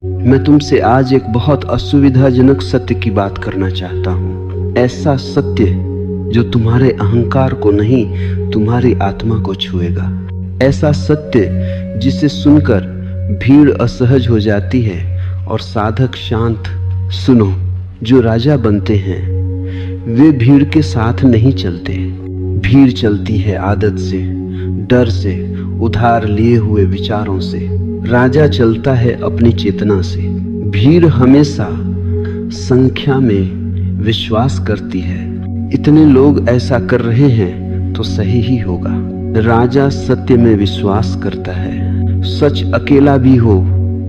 मैं तुमसे आज एक बहुत असुविधाजनक सत्य की बात करना चाहता हूँ। ऐसा सत्य जो तुम्हारे अहंकार को नहीं, तुम्हारी आत्मा को छुएगा। ऐसा सत्य जिसे सुनकर भीड़ असहज हो जाती है और साधक शांत। सुनो, जो राजा बनते हैं वे भीड़ के साथ नहीं चलते। भीड़ चलती है आदत से, डर से, उधार लिए हुए विचारों से। राजा चलता है अपनी चेतना से। भीड़ हमेशा संख्या में विश्वास करती है। इतने लोग ऐसा कर रहे हैं तो सही ही होगा। राजा सत्य में विश्वास करता है। सच अकेला भी हो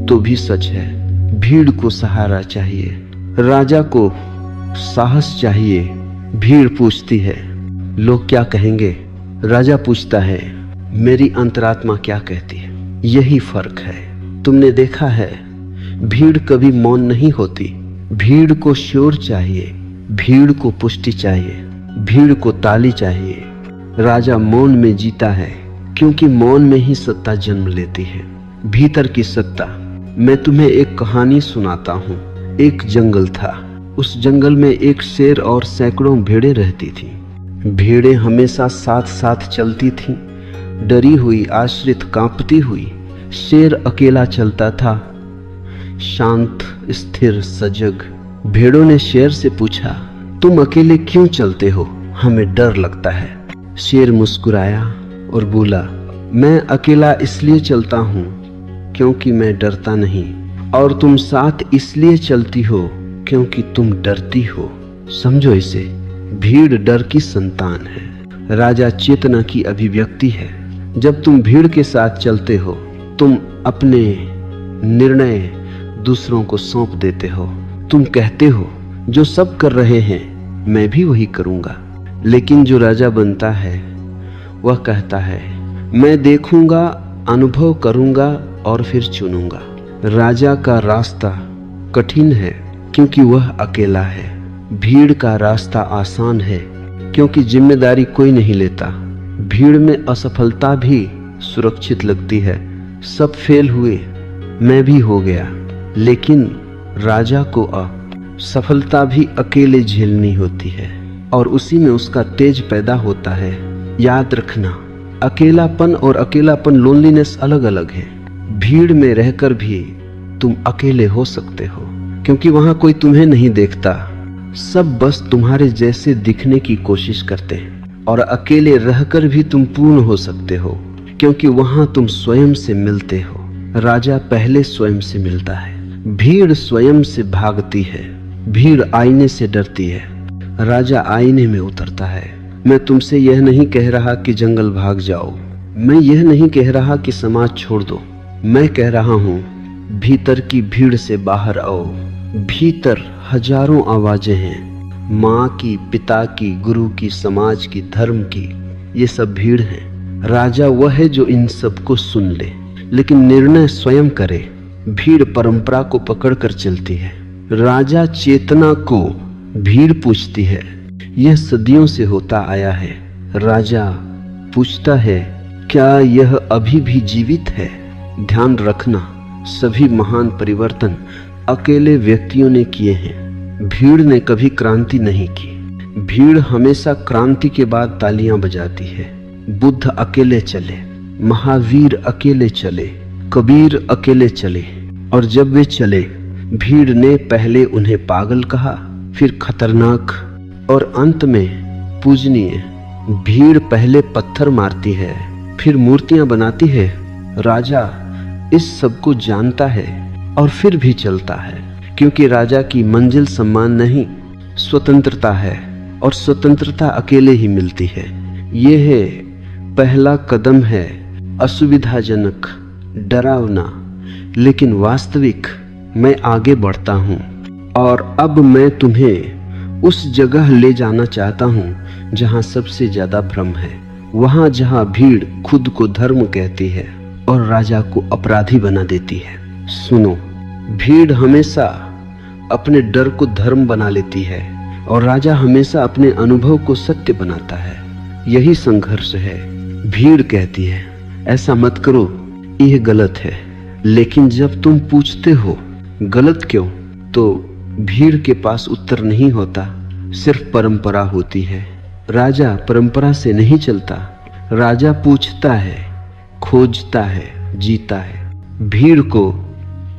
तो भी सच है। भीड़ को सहारा चाहिए, राजा को साहस चाहिए। भीड़ पूछती है लोग क्या कहेंगे, राजा पूछता है मेरी अंतरात्मा क्या कहती है। यही फर्क है। तुमने देखा है भीड़ कभी मौन नहीं होती। भीड़ को शोर चाहिए, भीड़ को पुष्टि चाहिए, भीड़ को ताली चाहिए। राजा मौन में जीता है क्योंकि मौन में ही सत्ता जन्म लेती है, भीतर की सत्ता। मैं तुम्हें एक कहानी सुनाता हूँ। एक जंगल था। उस जंगल में एक शेर और सैकड़ों भेड़ें रहती थीं। भेड़ें हमेशा साथ साथ चलती थीं, डरी हुई, आश्रित, कांपती हुई। शेर अकेला चलता था, शांत, स्थिर, सजग। भेड़ों ने शेर से पूछा, तुम अकेले क्यों चलते हो? हमें डर लगता है। शेर मुस्कुराया और बोला, मैं अकेला इसलिए चलता हूँ क्योंकि मैं डरता नहीं, और तुम साथ इसलिए चलती हो क्योंकि तुम डरती हो। समझो इसे, भीड़ डर की संतान है, राजा चेतना की अभिव्यक्ति है। जब तुम भीड़ के साथ चलते हो तुम अपने निर्णय दूसरों को सौंप देते हो। तुम कहते हो जो सब कर रहे हैं मैं भी वही करूंगा। लेकिन जो राजा बनता है वह कहता है मैं देखूंगा, अनुभव करूंगा और फिर चुनूंगा। राजा का रास्ता कठिन है क्योंकि वह अकेला है। भीड़ का रास्ता आसान है क्योंकि जिम्मेदारी कोई नहीं लेता। भीड़ में असफलता भी सुरक्षित लगती है। सब फेल हुए, मैं भी हो गया। लेकिन राजा को असफलता भी अकेले झेलनी होती है और उसी में उसका तेज पैदा होता है। याद रखना, अकेलापन और अकेलापन, लोनलीनेस अलग अलग है। भीड़ में रहकर भी तुम अकेले हो सकते हो क्योंकि वहां कोई तुम्हें नहीं देखता। सब बस तुम्हारे जैसे दिखने की कोशिश करते हैं। और अकेले रहकर भी तुम पूर्ण हो सकते हो क्योंकि वहां तुम स्वयं से मिलते हो। राजा पहले स्वयं से मिलता है। भीड़ स्वयं से भागती है। भीड़ आईने से डरती है, राजा आईने में उतरता है। मैं तुमसे यह नहीं कह रहा कि जंगल भाग जाओ। मैं यह नहीं कह रहा कि समाज छोड़ दो। मैं कह रहा हूं भीतर की भीड़ से बाहर आओ। भीतर हजारों आवाजें हैं, माँ की, पिता की, गुरु की, समाज की, धर्म की। ये सब भीड़ है। राजा वह है जो इन सबको सुन ले लेकिन निर्णय स्वयं करे। भीड़ परंपरा को पकड़कर चलती है, राजा चेतना को। भीड़ पूछती है, यह सदियों से होता आया है। राजा पूछता है, क्या यह अभी भी जीवित है? ध्यान रखना, सभी महान परिवर्तन अकेले व्यक्तियों ने किए हैं। भीड़ ने कभी क्रांति नहीं की। भीड़ हमेशा क्रांति के बाद तालियां बजाती है। बुद्ध अकेले चले, महावीर अकेले चले, कबीर अकेले चले, और जब वे चले भीड़ ने पहले उन्हें पागल कहा, फिर खतरनाक और अंत में पूजनीय। भीड़ पहले पत्थर मारती है, फिर मूर्तियां बनाती है। राजा इस सब को जानता है और फिर भी चलता है क्योंकि राजा की मंजिल सम्मान नहीं, स्वतंत्रता है, और स्वतंत्रता अकेले ही मिलती है। यह है पहला कदम है, असुविधाजनक, डरावना, लेकिन वास्तविक। मैं आगे बढ़ता हूँ और अब मैं तुम्हें उस जगह ले जाना चाहता हूँ जहाँ सबसे ज्यादा भ्रम है, वहाँ जहाँ भीड़ खुद को धर्म कहती है और राजा को अपराधी बना देती है। सुनो, भीड़ हमेशा अपने डर को धर्म बना लेती है और राजा हमेशा अपने अनुभव को सत्य बनाता है। यही संघर्ष है। भीड़ कहती है ऐसा मत करो, यह गलत है। लेकिन जब तुम पूछते हो गलत क्यों? तो भीड़ के पास उत्तर नहीं होता, सिर्फ परंपरा होती है। राजा परंपरा से नहीं चलता, राजा पूछता है, खोजता है, जीता है। भीड़ को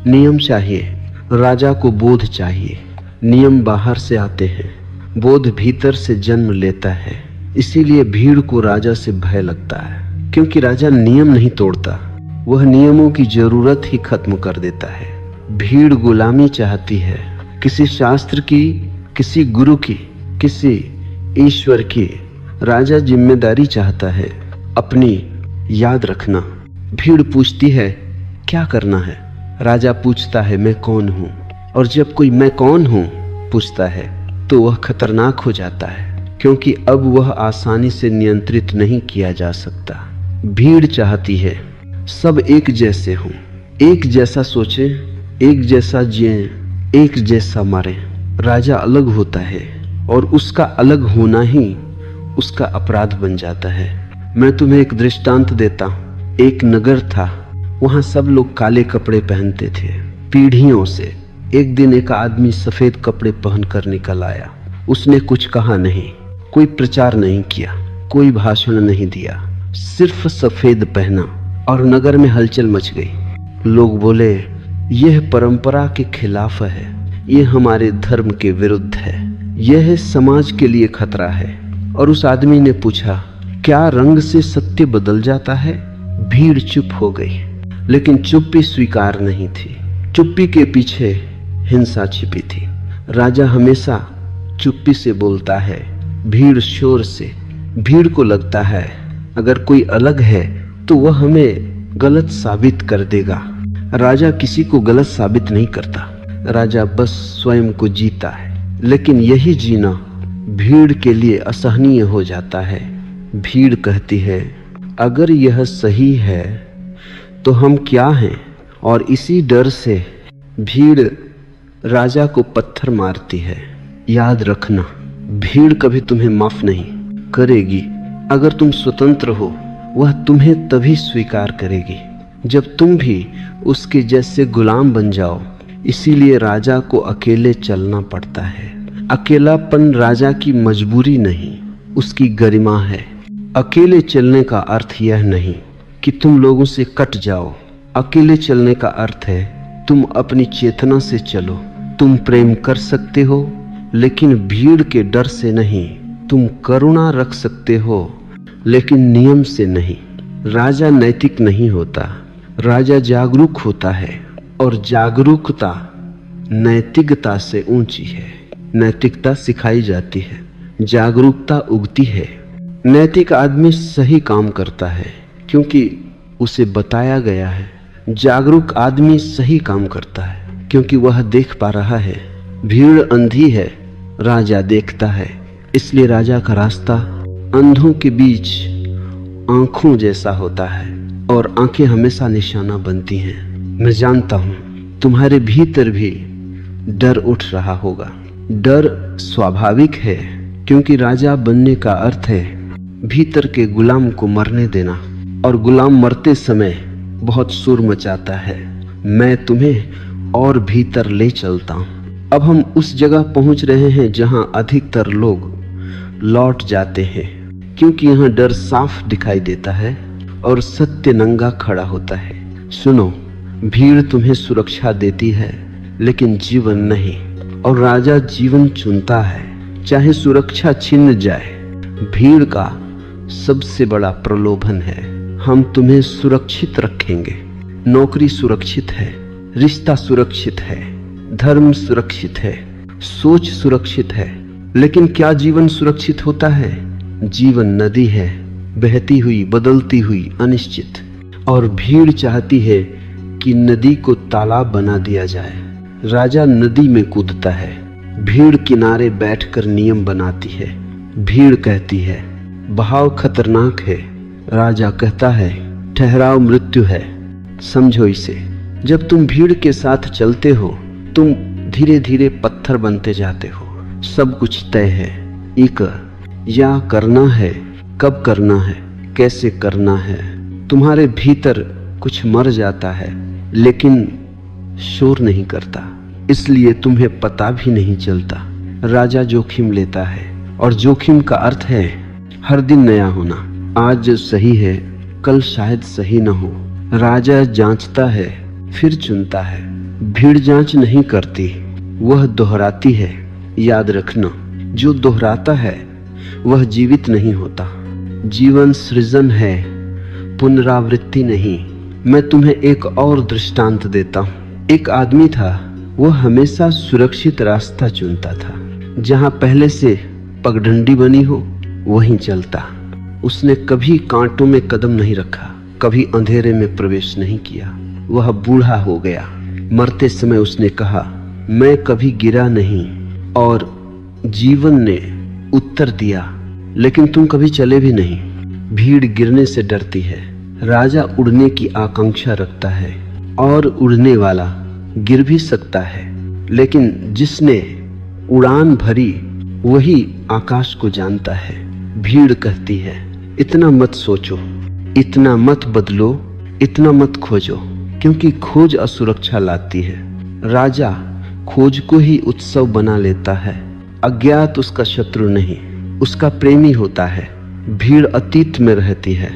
नियम चाहिए, राजा को बोध चाहिए। नियम बाहर से आते हैं, बोध भीतर से जन्म लेता है। इसीलिए भीड़ को राजा से भय लगता है, क्योंकि राजा नियम नहीं तोड़ता, वह नियमों की जरूरत ही खत्म कर देता है। भीड़ गुलामी चाहती है, किसी शास्त्र की, किसी गुरु की, किसी ईश्वर की। राजा जिम्मेदारी चाहता है, अपनी याद रखना। भीड़ पूछती है क्या करना है, राजा पूछता है मैं कौन हूं। और जब कोई मैं कौन हूं पूछता है तो वह खतरनाक हो जाता है, क्योंकि अब वह आसानी से नियंत्रित नहीं किया जा सकता। भीड़ चाहती है सब एक जैसे हों, एक जैसा सोचे, एक जैसा जिए, एक जैसा मरे। राजा अलग होता है और उसका अलग होना ही उसका अपराध बन जाता है। मैं तुम्हें एक दृष्टांत देता हूं। एक नगर था, वहां सब लोग काले कपड़े पहनते थे पीढ़ियों से। एक दिन एक आदमी सफेद कपड़े पहनकर निकल आया। उसने कुछ कहा नहीं, कोई प्रचार नहीं किया, कोई भाषण नहीं दिया, सिर्फ सफेद पहना और नगर में हलचल मच गई। लोग बोले यह परंपरा के खिलाफ है, यह हमारे धर्म के विरुद्ध है, यह समाज के लिए खतरा है। और उस आदमी ने पूछा क्या रंग से सत्य बदल जाता है? भीड़ चुप हो गई, लेकिन चुप्पी स्वीकार नहीं थी। चुप्पी के पीछे हिंसा छिपी थी। राजा हमेशा चुप्पी से बोलता है, भीड़ शोर से। भीड़ को लगता है अगर कोई अलग है तो वह हमें गलत साबित कर देगा। राजा किसी को गलत साबित नहीं करता, राजा बस स्वयं को जीता है। लेकिन यही जीना भीड़ के लिए असहनीय हो जाता है। भीड़ कहती है अगर यह सही है तो हम क्या हैं? और इसी डर से भीड़ राजा को पत्थर मारती है। याद रखना, भीड़ कभी तुम्हें माफ नहीं करेगी। अगर तुम स्वतंत्र हो, वह तुम्हें तभी स्वीकार करेगी जब तुम भी उसके जैसे गुलाम बन जाओ। इसीलिए राजा को अकेले चलना पड़ता है। अकेलापन राजा की मजबूरी नहीं, उसकी गरिमा है। अकेले चलने का अर्थ यह नहीं कि तुम लोगों से कट जाओ। अकेले चलने का अर्थ है तुम अपनी चेतना से चलो। तुम प्रेम कर सकते हो, लेकिन भीड़ के डर से नहीं। तुम करुणा रख सकते हो, लेकिन नियम से नहीं। राजा नैतिक नहीं होता, राजा जागरूक होता है। और जागरूकता नैतिकता से ऊंची है। नैतिकता सिखाई जाती है, जागरूकता उगती है। नैतिक आदमी सही काम करता है क्योंकि उसे बताया गया है। जागरूक आदमी सही काम करता है क्योंकि वह देख पा रहा है। भीड़ अंधी है, राजा देखता है। इसलिए राजा का रास्ता अंधों के बीच आंखों जैसा होता है और आंखें हमेशा निशाना बनती हैं। मैं जानता हूं तुम्हारे भीतर भी डर उठ रहा होगा। डर स्वाभाविक है, क्योंकि राजा बनने का अर्थ है भीतर के गुलाम को मरने देना। और गुलाम मरते समय बहुत शोर मचाता है, मैं तुम्हें और भीतर ले चलता हूं। अब हम उस जगह पहुंच रहे हैं जहां अधिकतर लोग लौट जाते हैं, क्योंकि यहां डर साफ दिखाई देता है और सत्य नंगा खड़ा होता है। सुनो, भीड़ तुम्हें सुरक्षा देती है लेकिन जीवन नहीं। और राजा जीवन चुनता है, चाहे सुरक्षा छिन जाए। भीड़ का सबसे बड़ा प्रलोभन है हम तुम्हें सुरक्षित रखेंगे। नौकरी सुरक्षित है, रिश्ता सुरक्षित है, धर्म सुरक्षित है, सोच सुरक्षित है। लेकिन क्या जीवन सुरक्षित होता है? जीवन नदी है, बहती हुई, बदलती हुई, अनिश्चित। और भीड़ चाहती है कि नदी को तालाब बना दिया जाए। राजा नदी में कूदता है, भीड़ किनारे बैठकर नियम बनाती है। भीड़ कहती है बहाव खतरनाक है, राजा कहता है ठहराव मृत्यु है। समझो इसे, जब तुम भीड़ के साथ चलते हो तुम धीरे धीरे पत्थर बनते जाते हो। सब कुछ तय है, एक या करना है, कब करना है, कैसे करना है। तुम्हारे भीतर कुछ मर जाता है, लेकिन शोर नहीं करता, इसलिए तुम्हें पता भी नहीं चलता। राजा जोखिम लेता है, और जोखिम का अर्थ है हर दिन नया होना। आज सही है, कल शायद सही न हो। राजा जांचता है, फिर चुनता है। भीड़ जांच नहीं करती, वह दोहराती है। याद रखना, जो दोहराता है वह जीवित नहीं होता। जीवन सृजन है, पुनरावृत्ति नहीं। मैं तुम्हें एक और दृष्टांत देता हूँ। एक आदमी था, वह हमेशा सुरक्षित रास्ता चुनता था। जहाँ पहले से पगडंडी बनी हो वहीं चलता। उसने कभी कांटों में कदम नहीं रखा, कभी अंधेरे में प्रवेश नहीं किया। वह बूढ़ा हो गया। मरते समय उसने कहा, मैं कभी गिरा नहीं। और जीवन ने उत्तर दिया, लेकिन तुम कभी चले भी नहीं। भीड़ गिरने से डरती है, राजा उड़ने की आकांक्षा रखता है। और उड़ने वाला गिर भी सकता है, लेकिन जिसने उड़ान भरी वही आकाश को जानता है। भीड़ कहती है, इतना मत सोचो, इतना मत बदलो, इतना मत खोजो, क्योंकि खोज असुरक्षा लाती है। राजा खोज को ही उत्सव बना लेता है। अज्ञात उसका शत्रु नहीं, उसका प्रेमी होता है। भीड़ अतीत में रहती है,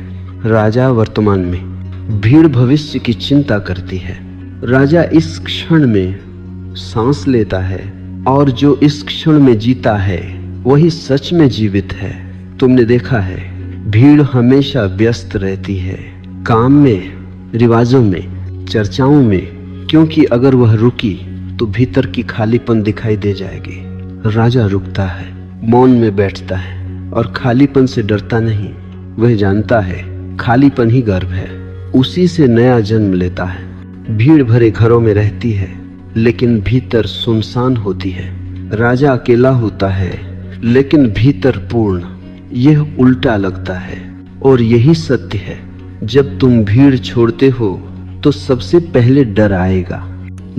राजा वर्तमान में। भीड़ भविष्य की चिंता करती है, राजा इस क्षण में सांस लेता है। और जो इस क्षण में जीता है वही सच में जीवित है। तुमने देखा है, भीड़ हमेशा व्यस्त रहती है, काम में, रिवाजों में, चर्चाओं में, क्योंकि अगर वह रुकी तो भीतर की खालीपन दिखाई दे जाएगी। राजा रुकता है, मौन में बैठता है, और खालीपन से डरता नहीं। वह जानता है खालीपन ही गर्भ है, उसी से नया जन्म लेता है। भीड़ भरे घरों में रहती है, लेकिन भीतर सुनसान होती है। राजा अकेला होता है, लेकिन भीतर पूर्ण। यह उल्टा लगता है, और यही सत्य है। जब तुम भीड़ छोड़ते हो तो सबसे पहले डर आएगा।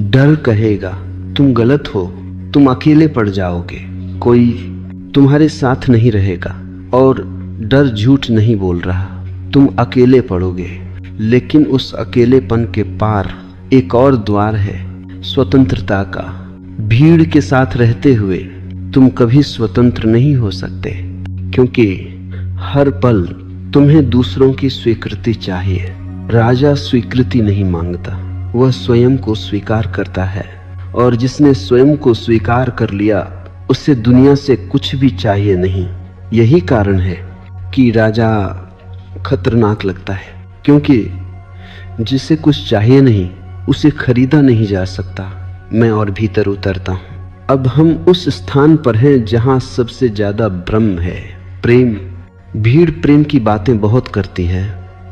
डर कहेगा तुम गलत हो, तुम अकेले पड़ जाओगे, कोई तुम्हारे साथ नहीं रहेगा। और डर झूठ नहीं बोल रहा, तुम अकेले पड़ोगे। लेकिन उस अकेलेपन के पार एक और द्वार है, स्वतंत्रता का। भीड़ के साथ रहते हुए तुम कभी स्वतंत्र नहीं हो सकते, क्योंकि हर पल तुम्हें दूसरों की स्वीकृति चाहिए। राजा स्वीकृति नहीं मांगता, वह स्वयं को स्वीकार करता है। और जिसने स्वयं को स्वीकार कर लिया, उससे दुनिया से कुछ भी चाहिए नहीं। यही कारण है कि राजा खतरनाक लगता है, क्योंकि जिसे कुछ चाहिए नहीं उसे खरीदा नहीं जा सकता। मैं और भीतर उतरता हूँ। अब हम उस स्थान पर हैं जहाँ सबसे ज्यादा ब्रह्म है, प्रेम। भीड़ प्रेम की बातें बहुत करती है,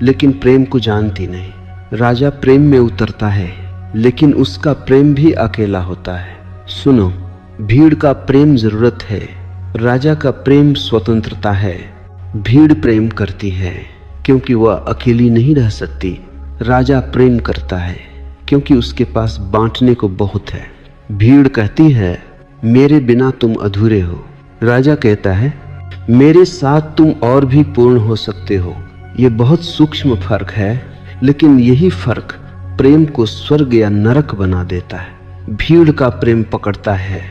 लेकिन प्रेम को जानती नहीं। राजा प्रेम में उतरता है, लेकिन उसका प्रेम भी अकेला होता है। सुनो, भीड़ का प्रेम जरूरत है, राजा का प्रेम स्वतंत्रता है। भीड़ प्रेम करती है क्योंकि वह अकेली नहीं रह सकती। राजा प्रेम करता है क्योंकि उसके पास बांटने को बहुत है। भीड़ कहती है मेरे बिना तुम अधूरे हो, राजा कहता है मेरे साथ तुम और भी पूर्ण हो सकते हो। ये बहुत सूक्ष्म फर्क है, लेकिन यही फर्क प्रेम को स्वर्ग या नरक बना देता है। भीड़ का प्रेम पकड़ता है,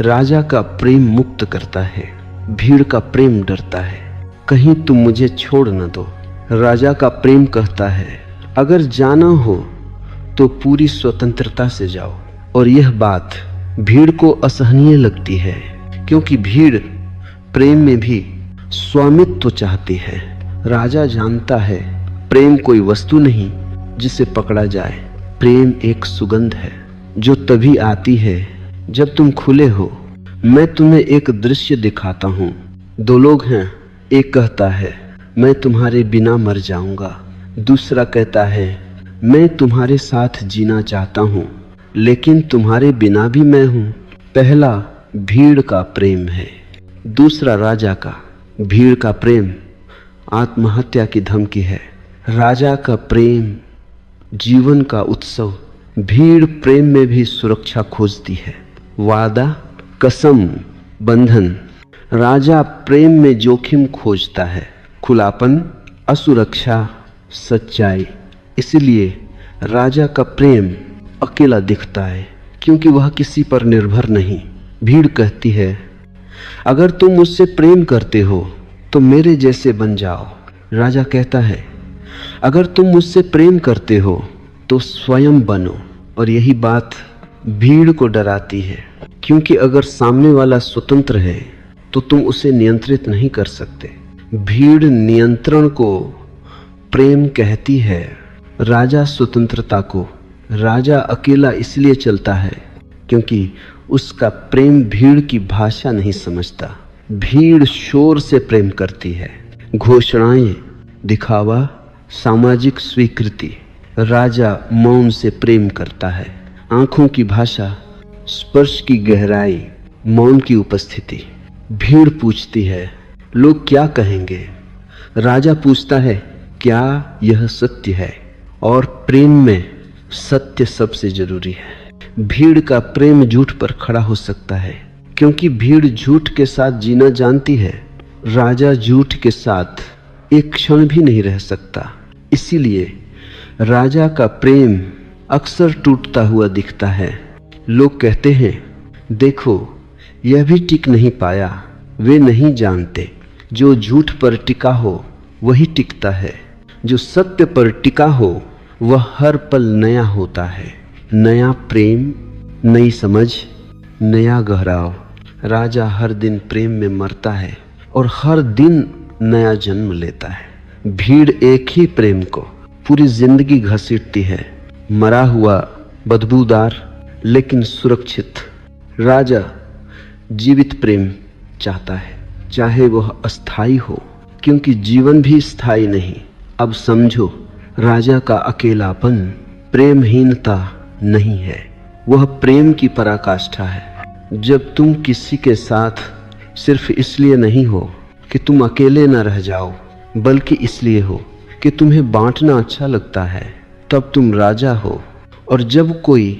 राजा का प्रेम मुक्त करता है। भीड़ का प्रेम डरता है कहीं तुम मुझे छोड़ न दो। राजा का प्रेम कहता है अगर जाना हो तो पूरी स्वतंत्रता से जाओ। और यह बात भीड़ को असहनीय लगती है, क्योंकि भीड़ प्रेम में भी स्वामित्व चाहती है। राजा जानता है प्रेम कोई वस्तु नहीं जिसे पकड़ा जाए। प्रेम एक सुगंध है जो तभी आती है जब तुम खुले हो। मैं तुम्हें एक दृश्य दिखाता हूँ। दो लोग हैं, एक कहता है मैं तुम्हारे बिना मर जाऊंगा, दूसरा कहता है मैं तुम्हारे साथ जीना चाहता हूँ, लेकिन तुम्हारे बिना भी मैं हूँ। पहला भीड़ का प्रेम है, दूसरा राजा का। भीड़ का प्रेम आत्महत्या की धमकी है, राजा का प्रेम जीवन का उत्सव। भीड़ प्रेम में भी सुरक्षा खोजती है, वादा, कसम, बंधन। राजा प्रेम में जोखिम खोजता है, खुलापन, असुरक्षा, सच्चाई। इसलिए राजा का प्रेम अकेला दिखता है क्योंकि वह किसी पर निर्भर नहीं। भीड़ कहती है, अगर तुम मुझसे प्रेम करते हो तो मेरे जैसे बन जाओ। राजा कहता है, अगर तुम मुझसे प्रेम करते हो तो स्वयं बनो। और यही बात भीड़ को डराती है, क्योंकि अगर सामने वाला स्वतंत्र है तो तुम उसे नियंत्रित नहीं कर सकते। भीड़ नियंत्रण को प्रेम कहती है, राजा स्वतंत्रता को। राजा अकेला इसलिए चलता है क्योंकि उसका प्रेम भीड़ की भाषा नहीं समझता। भीड़ शोर से प्रेम करती है, घोषणाएं, दिखावा, सामाजिक स्वीकृति। राजा मौन से प्रेम करता है, आंखों की भाषा, स्पर्श की गहराई, मौन की उपस्थिति। भीड़ पूछती है, लोग क्या कहेंगे? राजा पूछता है, क्या यह सत्य है? और प्रेम में सत्य सबसे जरूरी है। भीड़ का प्रेम झूठ पर खड़ा हो सकता है क्योंकि भीड़ झूठ के साथ जीना जानती है। राजा झूठ के साथ एक क्षण भी नहीं रह सकता, इसीलिए राजा का प्रेम अक्सर टूटता हुआ दिखता है। लोग कहते हैं, देखो यह भी टिक नहीं पाया। वे नहीं जानते, जो झूठ पर टिका हो वही टिकता है। जो सत्य पर टिका हो वह हर पल नया होता है। नया प्रेम, नई समझ, नया गहराव। राजा हर दिन प्रेम में मरता है और हर दिन नया जन्म लेता है। भीड़ एक ही प्रेम को पूरी जिंदगी घसीटती है, मरा हुआ, बदबूदार लेकिन सुरक्षित। राजा जीवित प्रेम चाहता है, चाहे वह अस्थाई हो, क्योंकि जीवन भी स्थायी नहीं। अब समझो, राजा का अकेलापन प्रेमहीनता नहीं है, वह प्रेम की पराकाष्ठा है। जब तुम किसी के साथ सिर्फ इसलिए नहीं हो कि तुम अकेले न रह जाओ, बल्कि इसलिए हो कि तुम्हें बांटना अच्छा लगता है, तब तुम राजा हो। और जब कोई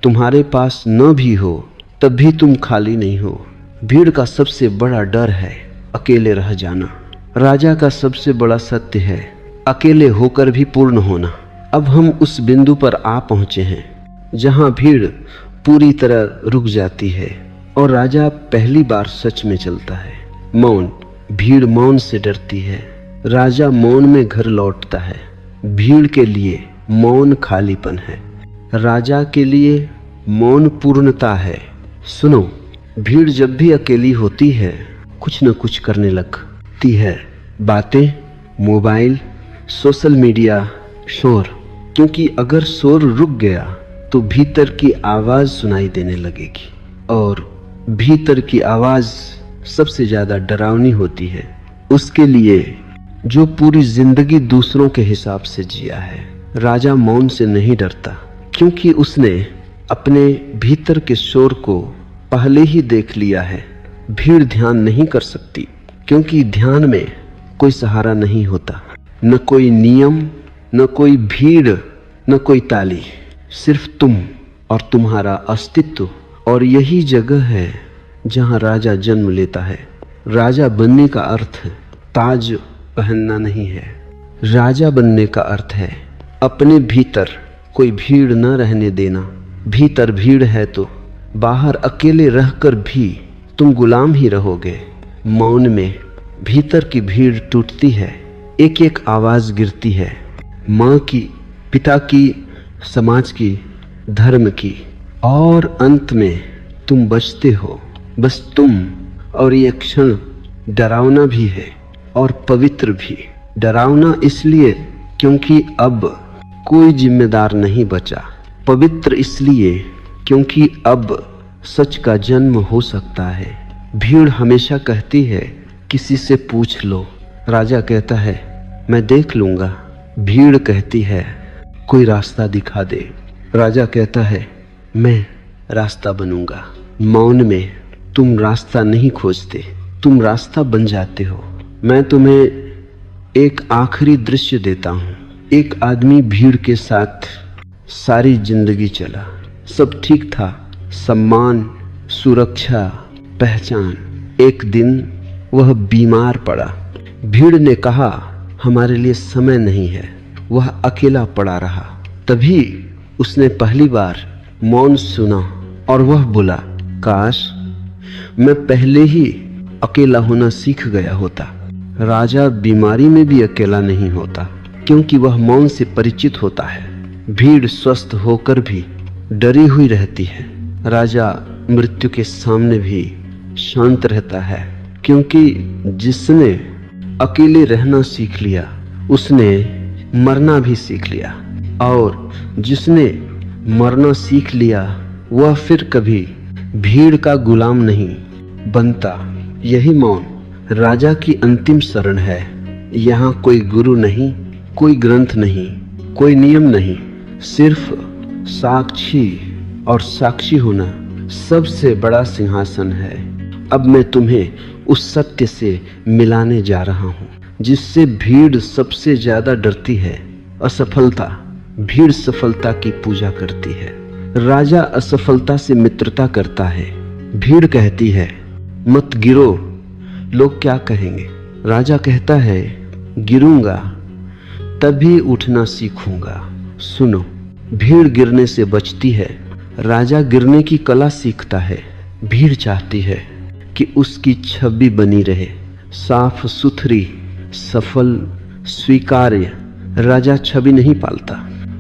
तुम्हारे पास न भी हो तब भी तुम खाली नहीं हो। भीड़ का सबसे बड़ा डर है अकेले रह जाना। राजा का सबसे बड़ा सत्य है अकेले होकर भी पूर्ण होना। अब हम उस बिंदु पर आ पहुंचे हैं जहां भीड़ पूरी तरह रुक जाती है और राजा पहली बार सच में चलता है। मौन। भीड़ मौन से डरती है, राजा मौन में घर लौटता है। भीड़ के लिए मौन खालीपन है, राजा के लिए मौन पूर्णता है। सुनो, भीड़ जब भी अकेली होती है कुछ न कुछ करने लगती है। बातें, मोबाइल, सोशल मीडिया, शोर। क्योंकि अगर शोर रुक गया तो भीतर की आवाज सुनाई देने लगेगी, और भीतर की आवाज सबसे ज्यादा डरावनी होती है। उसके लिए जो पूरी जिंदगी दूसरों के हिसाब से जिया है। राजा मौन से नहीं डरता क्योंकि उसने अपने भीतर के शोर को पहले ही देख लिया है। भीड़ ध्यान नहीं कर सकती क्योंकि ध्यान में कोई सहारा नहीं होता, न कोई नियम, न कोई भीड़, न कोई ताली, सिर्फ तुम और तुम्हारा अस्तित्व। और यही जगह है जहां राजा जन्म लेता है। राजा बनने का अर्थ ताज पहनना नहीं है, राजा बनने का अर्थ है अपने भीतर कोई भीड़ न रहने देना। भीतर भीड़ है तो बाहर अकेले रहकर भी तुम गुलाम ही रहोगे। मौन में भीतर की भीड़ टूटती है, एक एक आवाज गिरती है, माँ की, पिता की, समाज की, धर्म की, और अंत में तुम बचते हो, बस तुम। और ये क्षण डरावना भी है और पवित्र भी। डरावना इसलिए क्योंकि अब कोई जिम्मेदार नहीं बचा, पवित्र इसलिए क्योंकि अब सच का जन्म हो सकता है। भीड़ हमेशा कहती है किसी से पूछ लो, राजा कहता है मैं देख लूंगा। भीड़ कहती है कोई रास्ता दिखा दे, राजा कहता है मैं रास्ता बनूंगा। मौन में तुम रास्ता नहीं खोजते, तुम रास्ता बन जाते हो। मैं तुम्हें एक आखिरी दृश्य देता हूँ। एक आदमी भीड़ के साथ सारी जिंदगी चला, सब ठीक था, सम्मान, सुरक्षा, पहचान। एक दिन वह बीमार पड़ा। भीड़ ने कहा हमारे लिए समय नहीं है। वह अकेला पड़ा रहा। तभी उसने पहली बार मौन सुना और वह बोला, काश मैं पहले ही अकेला होना सीख गया होता। राजा बीमारी में भी अकेला नहीं होता, क्योंकि वह मौन से परिचित होता है। भीड़ स्वस्थ होकर भी डरी हुई रहती है। राजा मृत्यु के सामने भी शांत रहता है, क्योंकि जिसने अकेले रहना सीख लिया उसने मरना भी सीख लिया, और जिसने मरना सीख लिया वह फिर कभी भीड़ का गुलाम नहीं बनता। यही मौन राजा की अंतिम शरण है। यहाँ कोई गुरु नहीं, कोई ग्रंथ नहीं, कोई नियम नहीं, सिर्फ साक्षी, और साक्षी होना सबसे बड़ा सिंहासन है। अब मैं तुम्हें उस सत्य से मिलाने जा रहा हूँ जिससे भीड़ सबसे ज्यादा डरती है, असफलता। भीड़ सफलता की पूजा करती है, राजा असफलता से मित्रता करता है। भीड़ कहती है मत गिरो, लोग क्या कहेंगे। राजा कहता है गिरूंगा तभी उठना सीखूंगा। सुनो, भीड़ गिरने से बचती है, राजा गिरने की कला सीखता है। भीड़ चाहती है कि उसकी छवि बनी रहे, साफ सुथरी, सफल, स्वीकार्य। राजा छवि नहीं पालता,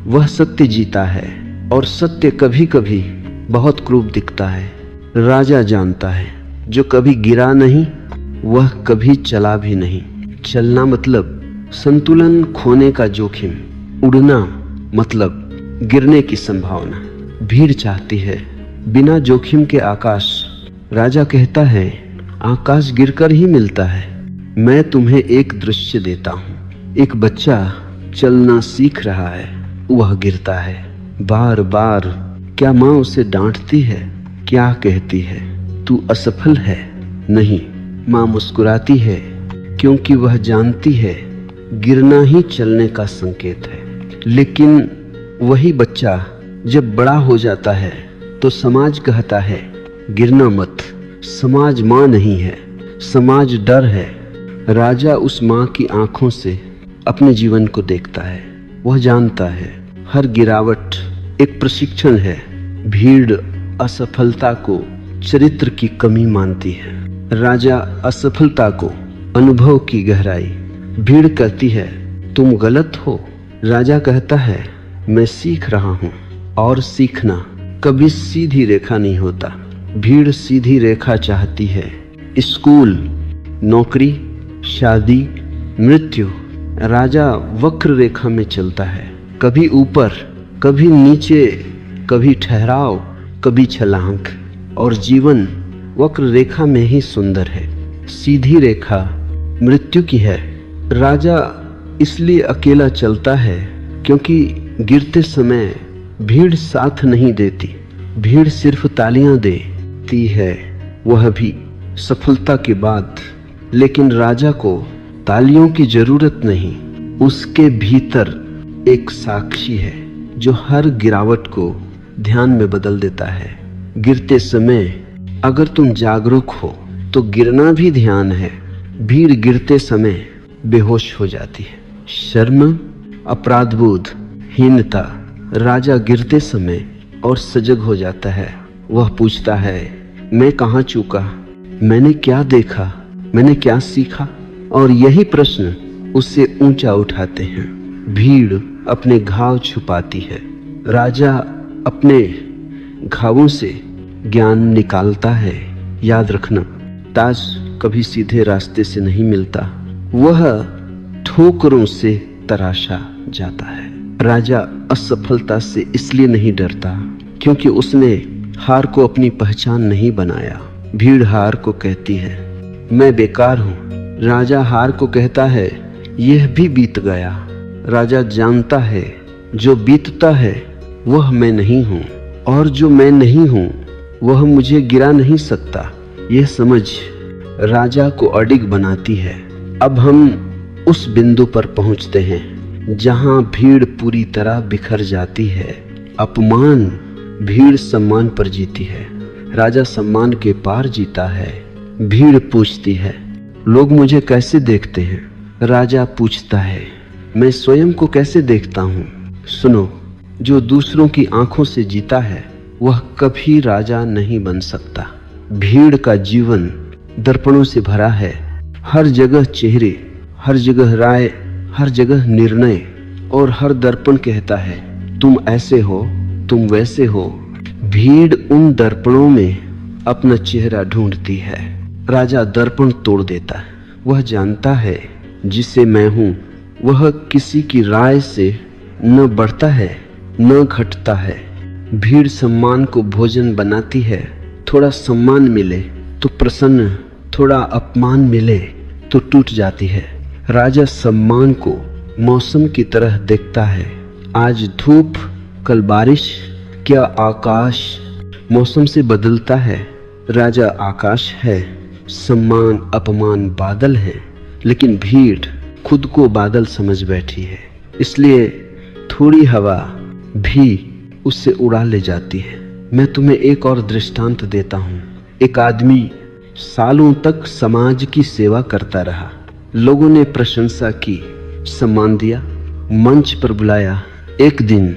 वह सत्य जीता है, और सत्य कभी कभी बहुत क्रूर दिखता है। राजा जानता है जो कभी गिरा नहीं वह कभी चला भी नहीं। चलना मतलब संतुलन खोने का जोखिम, उड़ना मतलब गिरने की संभावना। भीड़ चाहती है बिना जोखिम के आकाश। राजा कहता है आकाश गिरकर ही मिलता है। मैं तुम्हें एक दृश्य देता हूँ। एक बच्चा चलना सीख रहा है, वह गिरता है बार बार। क्या माँ उसे डांटती है? क्या कहती है, तू असफल है? नहीं, माँ मुस्कुराती है, क्योंकि वह जानती है गिरना ही चलने का संकेत है। लेकिन वही बच्चा जब बड़ा हो जाता है तो समाज कहता है गिरना मत। समाज माँ नहीं है, समाज डर है। राजा उस माँ की आंखों से अपने जीवन को देखता है। वह जानता है हर गिरावट एक प्रशिक्षण है। भीड़ असफलता को चरित्र की कमी मानती है, राजा असफलता को अनुभव की गहराई। भीड़ कहती है तुम गलत हो, राजा कहता है मैं सीख रहा हूँ। और सीखना कभी सीधी रेखा नहीं होता। भीड़ सीधी रेखा चाहती है, स्कूल, नौकरी, शादी, मृत्यु। राजा वक्र रेखा में चलता है, कभी ऊपर कभी नीचे, कभी ठहराव कभी छलांग। और जीवन वक्र रेखा में ही सुंदर है, सीधी रेखा मृत्यु की है। राजा इसलिए अकेला चलता है क्योंकि गिरते समय भीड़ साथ नहीं देती। भीड़ सिर्फ तालियां देती है, वह भी सफलता के बाद। लेकिन राजा को तालियों की जरूरत नहीं, उसके भीतर एक साक्षी है जो हर गिरावट को ध्यान में बदल देता है। गिरते समय अगर तुम जागरूक हो तो गिरना भी ध्यान है। भीड़ गिरते समय बेहोश हो जाती है, शर्म, अपराधबोध, हीनता। राजा गिरते समय और सजग हो जाता है। वह पूछता है मैं कहाँ चूका, मैंने क्या देखा, मैंने क्या सीखा। और यही प्रश्न उससे ऊंचा उठाते हैं। भीड़ अपने घाव छुपाती है, राजा अपने घावों से ज्ञान निकालता है। याद रखना, ताज कभी सीधे रास्ते से नहीं मिलता, वह ठोकरों से तराशा जाता है। राजा असफलता से इसलिए नहीं डरता क्योंकि उसने हार को अपनी पहचान नहीं बनाया। भीड़ हार को कहती है मैं बेकार हूँ, राजा हार को कहता है यह भी बीत गया। राजा जानता है जो बीतता है वह मैं नहीं हूँ, और जो मैं नहीं हूँ वह मुझे गिरा नहीं सकता। यह समझ राजा को अडिग बनाती है। अब हम उस बिंदु पर पहुंचते हैं जहां भीड़ पूरी तरह बिखर जाती है। अपमान, भीड़ सम्मान पर जीती है, राजा सम्मान के पार जीता है। भीड़ पूछती है लोग मुझे कैसे देखते हैं, राजा पूछता है मैं स्वयं को कैसे देखता हूँ। सुनो, जो दूसरों की आंखों से जीता है वह कभी राजा नहीं बन सकता। भीड़ का जीवन दर्पणों से भरा है। हर जगह चेहरे, हर जगह राय, हर जगह निर्णय, और हर दर्पण कहता है तुम ऐसे हो, तुम वैसे हो। भीड़ उन दर्पणों में अपना चेहरा ढूंढती है। राजा दर्पण तोड़ देता है। वह जानता है जिसे मैं हूं वह किसी की राय से न बढ़ता है न घटता है। भीड़ सम्मान को भोजन बनाती है। थोड़ा सम्मान मिले तो प्रसन्न, थोड़ा अपमान मिले तो टूट जाती है। राजा सम्मान को मौसम की तरह देखता है। आज धूप, कल बारिश, क्या आकाश मौसम से बदलता है? राजा आकाश है, सम्मान अपमान बादल है, लेकिन भीड़ खुद को बादल समझ बैठी है, इसलिए थोड़ी हवा भी उससे उड़ा ले जाती है। मैं तुम्हें एक और दृष्टांत देता हूँ। एक आदमी सालों तक समाज की सेवा करता रहा। लोगों ने प्रशंसा की, सम्मान दिया, मंच पर बुलाया। एक दिन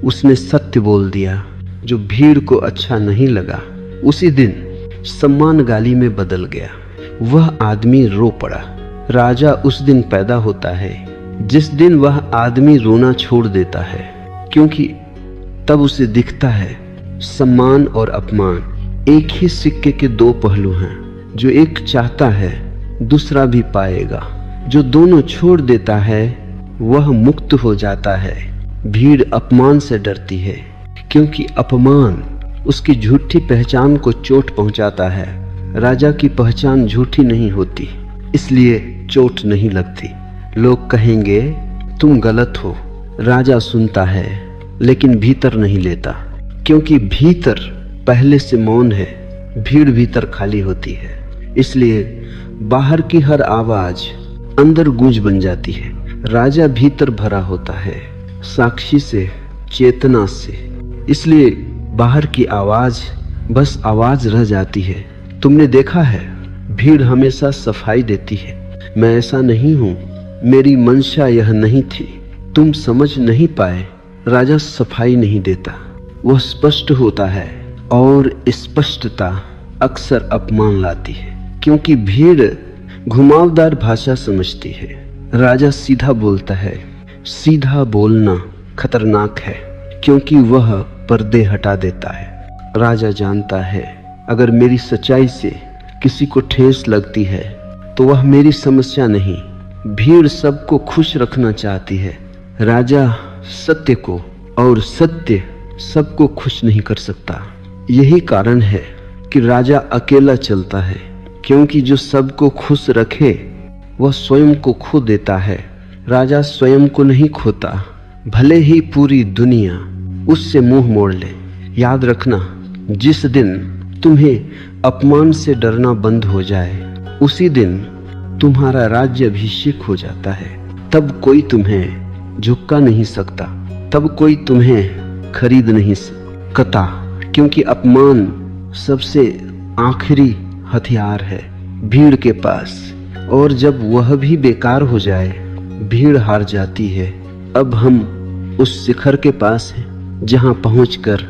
उसने सत्य बोल दिया जो भीड़ को अच्छा नहीं लगा। उसी दिन सम्मान गाली में बदल गया। वह आदमी रो पड़ा। राजा उस दिन पैदा होता है जिस दिन वह आदमी रोना छोड़ देता है, क्योंकि तब उसे दिखता है सम्मान और अपमान एक ही सिक्के के दो पहलू हैं। जो एक चाहता है दूसरा भी पाएगा। जो दोनों छोड़ देता है वह मुक्त हो जाता है। भीड़ अपमान से डरती है, क्योंकि अपमान उसकी झूठी पहचान को चोट पहुंचाता है। राजा की पहचान झूठी नहीं होती, इसलिए चोट नहीं लगती। लोग कहेंगे तुम गलत हो। राजा सुनता है लेकिन भीतर नहीं लेता, क्योंकि भीतर पहले से मौन है। भीड़ भीतर खाली होती है, इसलिए बाहर की हर आवाज अंदर गूंज बन जाती है। राजा भीतर भरा होता है, साक्षी से, चेतना से, इसलिए बाहर की आवाज बस आवाज रह जाती है। तुमने देखा है भीड़ हमेशा सफाई देती है। मैं ऐसा नहीं हूं, मेरी मंशा यह नहीं थी, तुम समझ नहीं पाए। राजा सफाई नहीं देता, वह स्पष्ट होता है, और स्पष्टता अक्सर अपमान लाती है, क्योंकि भीड़ घुमावदार भाषा समझती है। राजा सीधा बोलता है। सीधा बोलना खतरनाक है, क्योंकि वह पर्दे हटा देता है। राजा जानता है अगर मेरी सच्चाई से किसी को ठेस लगती है तो वह मेरी समस्या नहीं। भीड़ सबको खुश रखना चाहती है, राजा सत्य को, और सत्य सबको खुश नहीं कर सकता। यही कारण है कि राजा अकेला चलता है, क्योंकि जो सबको खुश रखे वह स्वयं को खो देता है। राजा स्वयं को नहीं खोता, भले ही पूरी दुनिया उससे मुंह मोड़ ले। याद रखना, जिस दिन तुम्हें अपमान से डरना बंद हो जाए उसी दिन तुम्हारा राज्याभिषेक हो जाता है। तब कोई तुम्हें झुका नहीं सकता, तब कोई तुम्हें खरीद नहीं सकता, क्योंकि अपमान सबसे आखिरी हथियार है भीड़ के पास। और जब वह भी बेकार हो जाए, भीड़ हार जाती है। अब हम उस शिखर के पास हैं जहां पहुंचकर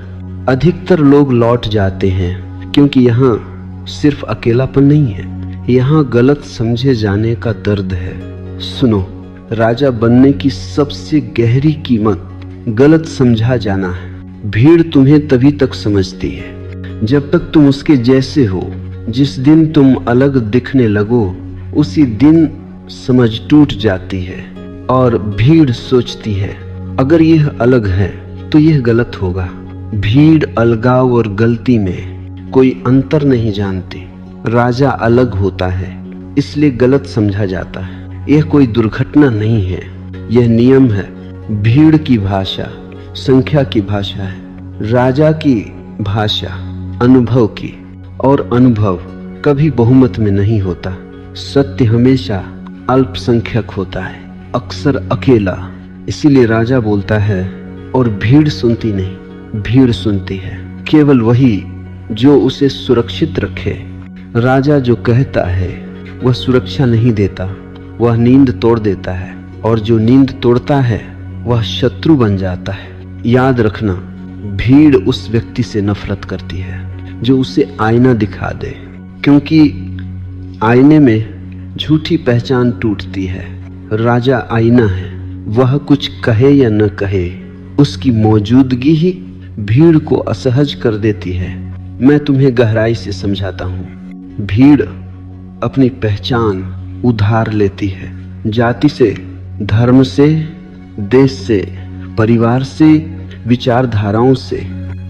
अधिकतर लोग लौट जाते हैं, क्योंकि यहाँ सिर्फ अकेलापन नहीं है, यहाँ गलत समझे जाने का दर्द है। सुनो, राजा बनने की सबसे गहरी कीमत गलत समझा जाना है। भीड़ तुम्हें तभी तक समझती है जब तक तुम उसके जैसे हो। जिस दिन तुम अलग दिखने लगो उसी दिन समझ टूट जाती है, और भीड़ सोचती है अगर यह अलग है तो यह गलत होगा। भीड़ अलगाव और गलती में कोई अंतर नहीं जानती। राजा अलग होता है, इसलिए गलत समझा जाता है। यह कोई दुर्घटना नहीं है, यह नियम है। भीड़ की भाषा संख्या की भाषा है, राजा की भाषा अनुभव की, और अनुभव कभी बहुमत में नहीं होता। सत्य हमेशा अल्पसंख्यक होता है, अक्सर अकेला। इसीलिए राजा बोलता है और भीड़ सुनती नहीं, भीड़ सुनती है केवल वही जो उसे सुरक्षित रखे। राजा जो कहता है वह सुरक्षा नहीं देता, वह नींद तोड़ देता है, और जो नींद तोड़ता है वह शत्रु बन जाता है। याद रखना, भीड़ उस व्यक्ति से नफरत करती है जो उसे आईना दिखा दे, क्योंकि आईने में झूठी पहचान टूटती है। राजा आईना है, वह कुछ कहे या न कहे, उसकी मौजूदगी ही भीड़ को असहज कर देती है। मैं तुम्हें गहराई से समझाता हूँ। भीड़ अपनी पहचान उधार लेती है, जाति से, धर्म से, देश से, परिवार से, विचारधाराओं से।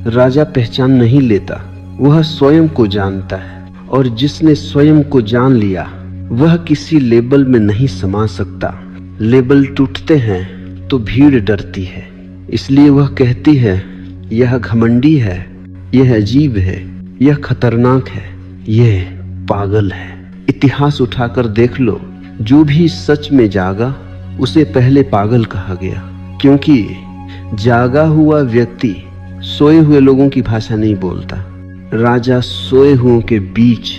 राजा पहचान नहीं लेता, वह स्वयं को जानता है, और जिसने स्वयं को जान लिया वह किसी लेबल में नहीं समा सकता। लेबल टूटते हैं तो भीड़ डरती है, इसलिए वह कहती है यह घमंडी है, यह अजीब है, यह खतरनाक है, यह पागल है। इतिहास उठाकर देख लो, जो भी सच में जागा उसे पहले पागल कहा गया, क्योंकि जागा हुआ व्यक्ति सोए हुए लोगों की भाषा नहीं बोलता। राजा सोए हुओं के बीच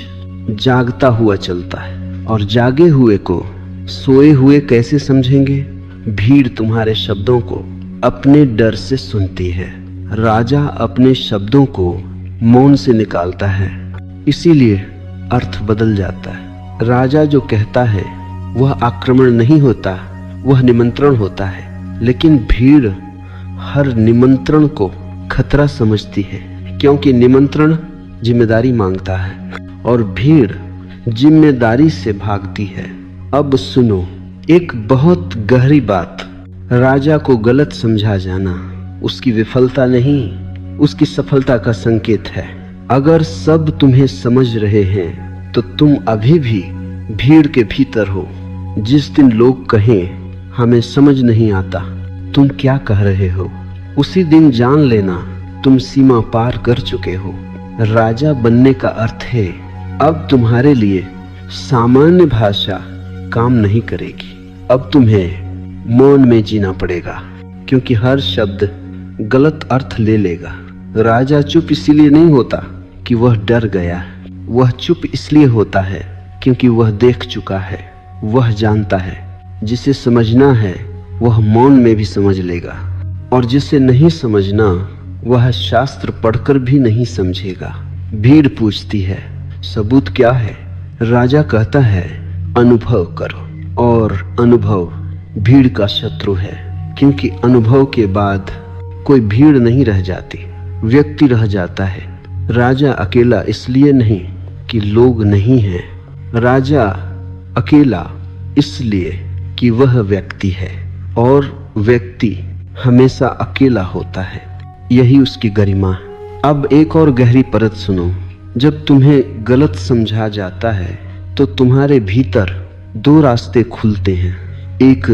जागता हुआ चलता है, और जागे हुए को सोए हुए कैसे समझेंगे? भीड़ तुम्हारे शब्दों को अपने डर से सुनती है। राजा अपने शब्दों को मौन से निकालता है, इसीलिए अर्थ बदल जाता है। राजा जो कहता है वह आक्रमण नहीं होता, वह निमंत्रण होता है। लेकिन भीड़ हर निमंत्रण को खतरा समझती है, क्योंकि निमंत्रण जिम्मेदारी मांगता है और भीड़ जिम्मेदारी से भागती है। अब सुनो एक बहुत गहरी बात। राजा को गलत समझा जाना उसकी विफलता नहीं, उसकी सफलता का संकेत है। अगर सब तुम्हें समझ रहे हैं तो तुम अभी भी भीड़ के भीतर हो। जिस दिन लोग कहें हमें समझ नहीं आता, तुम क्या कह रहे हो, उसी दिन जान लेना तुम सीमा पार कर चुके हो। राजा बनने का अर्थ है अब तुम्हारे लिए सामान्य भाषा काम नहीं करेगी। अब तुम्हें मौन में जीना पड़ेगा, क्योंकि हर शब्द गलत अर्थ ले लेगा। राजा चुप इसलिए नहीं होता कि वह डर गया, वह चुप इसलिए होता है क्योंकि वह देख चुका है, वह जानता है। जिसे समझना है वह मौन में भी समझ लेगा, और जिसे नहीं समझना वह शास्त्र पढ़कर भी नहीं समझेगा। भीड़ पूछती है सबूत क्या है? राजा कहता है अनुभव करो, और अनुभव भीड़ का शत्रु है, क्योंकि अनुभव के बाद कोई भीड़ नहीं रह जाती, व्यक्ति रह जाता है। राजा अकेला इसलिए नहीं कि लोग नहीं हैं, राजा अकेला इसलिए कि वह व्यक्ति है, और व्यक्ति हमेशा अकेला होता है, यही उसकी गरिमा है। अब एक और गहरी परत सुनो। जब तुम्हें गलत समझा जाता है तो तुम्हारे भीतर दो रास्ते खुलते हैं। एक,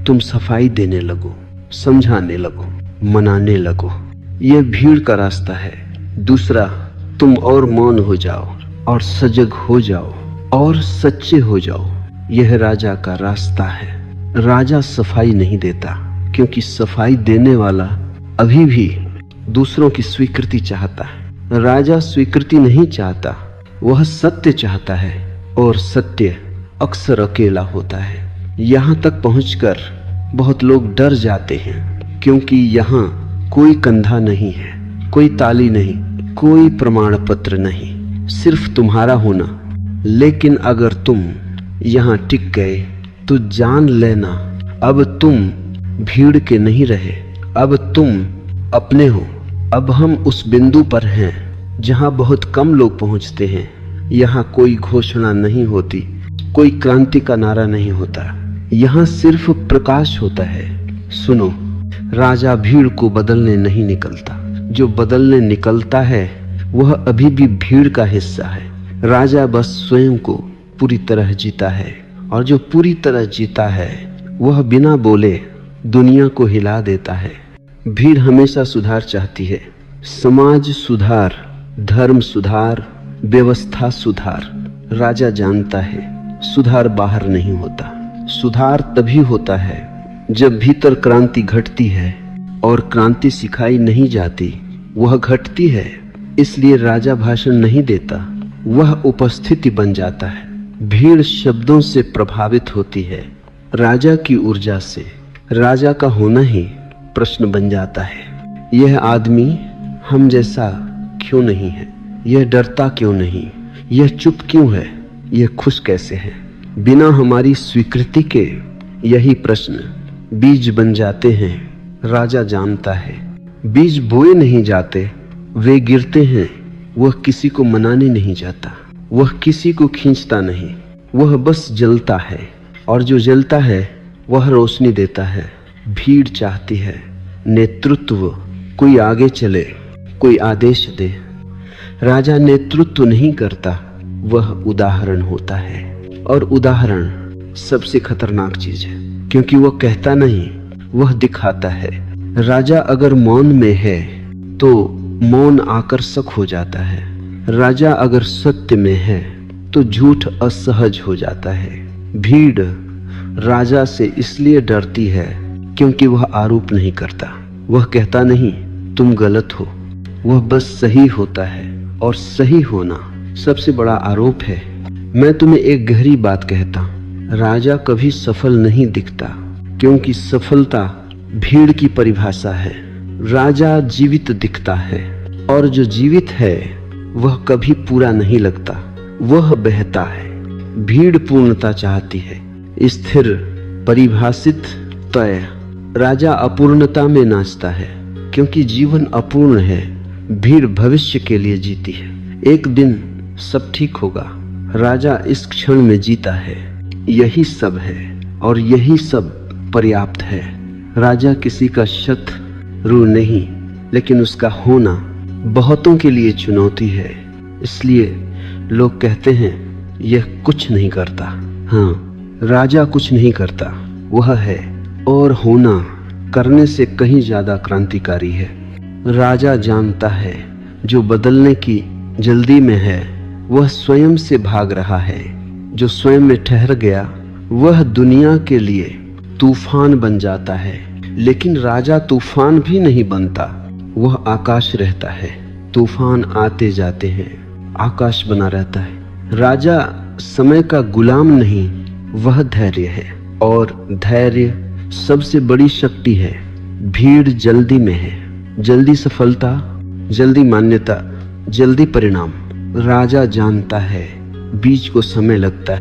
तुम सफाई देने लगो, समझाने लगो, मनाने लगो, यह भीड़ का रास्ता है। दूसरा, तुम और मौन हो जाओ और सजग हो जाओ और सच्चे हो जाओ, यह राजा का रास्ता है। राजा सफाई नहीं देता, क्योंकि सफाई देने वाला अभी भी दूसरों की स्वीकृति चाहता है। राजा स्वीकृति नहीं चाहता, वह सत्य चाहता है, और सत्य अक्सर अकेला होता है। यहाँ तक पहुंचकर बहुत लोग डर जाते हैं, क्योंकि यहाँ कोई कंधा नहीं है, कोई ताली नहीं, कोई प्रमाण पत्र नहीं, सिर्फ तुम्हारा होना। लेकिन अगर तुम यहाँ टिक गए तो जान लेना अब तुम भीड़ के नहीं रहे, अब तुम अपने हो। अब हम उस बिंदु पर हैं जहाँ बहुत कम लोग पहुँचते हैं। यहाँ कोई घोषणा नहीं होती, कोई क्रांति का नारा नहीं होता, यहाँ सिर्फ प्रकाश होता है। सुनो, राजा भीड़ को बदलने नहीं निकलता, जो बदलने निकलता है वह अभी भी भीड़ का हिस्सा है। राजा बस स्वयं को पूरी तरह जीता है, और जो पूरी तरह जीता है वह बिना बोले दुनिया को हिला देता है। भीड़ हमेशा सुधार चाहती है, समाज सुधार, धर्म सुधार, व्यवस्था सुधार। राजा जानता है सुधार बाहर नहीं होता, सुधार तभी होता है जब भीतर क्रांति घटती है, और क्रांति सिखाई नहीं जाती, वह घटती है। इसलिए राजा भाषण नहीं देता, वह उपस्थिति बन जाता है। भीड़ शब्दों से प्रभावित होती है, राजा की ऊर्जा से। राजा का होना ही प्रश्न बन जाता है। यह आदमी हम जैसा क्यों नहीं है, यह डरता क्यों नहीं, यह चुप क्यों है, यह खुश कैसे है। बिना हमारी स्वीकृति के यही प्रश्न बीज बन जाते हैं, राजा जानता है। बीज बोए नहीं जाते, वे गिरते हैं। वह किसी को मनाने नहीं जाता, वह किसी को खींचता नहीं, वह बस जलता है, और जो जलता है वह रोशनी देता है। भीड़ चाहती है नेतृत्व, कोई आगे चले, कोई आदेश दे। राजा नेतृत्व नहीं करता, वह उदाहरण होता है। और उदाहरण सबसे खतरनाक चीज है, क्योंकि वह कहता नहीं, वह दिखाता है। राजा अगर मौन में है तो मौन आकर्षक हो जाता है। राजा अगर सत्य में है तो झूठ असहज हो जाता है। भीड़ राजा से इसलिए डरती है क्योंकि वह आरोप नहीं करता, वह कहता नहीं तुम गलत हो, वह बस सही होता है। और सही होना सबसे बड़ा आरोप है। मैं तुम्हें एक गहरी बात कहता हूं, राजा कभी सफल नहीं दिखता, क्योंकि सफलता भीड़ की परिभाषा है। राजा जीवित दिखता है, और जो जीवित है वह कभी पूरा नहीं लगता, वह बहता है। भीड़ पूर्णता चाहती है, स्थिर, परिभाषित, तय। राजा अपूर्णता में नाचता है, क्योंकि जीवन अपूर्ण है। भीड़ भविष्य के लिए जीती है, एक दिन सब ठीक होगा। राजा इस क्षण में जीता है, यही सब है, और यही सब पर्याप्त है। राजा किसी का शत्रु नहीं, लेकिन उसका होना बहुतों के लिए चुनौती है। इसलिए लोग कहते हैं यह कुछ नहीं करता। हाँ, राजा कुछ नहीं करता, वह है, और होना करने से कहीं ज्यादा क्रांतिकारी है। राजा जानता है जो बदलने की जल्दी में है वह स्वयं से भाग रहा है। जो स्वयं में ठहर गया वह दुनिया के लिए तूफान बन जाता है। लेकिन राजा तूफान भी नहीं बनता, वह आकाश रहता है। तूफान आते जाते हैं, आकाश बना रहता है। राजा समय का गुलाम नहीं, वह धैर्य है, और धैर्य सबसे बड़ी शक्ति है। भीड़ जल्दी में है, जल्दी सफलता, जल्दी मान्यता, जल्दी परिणाम। राजा जानता है बीज को समय लगता है।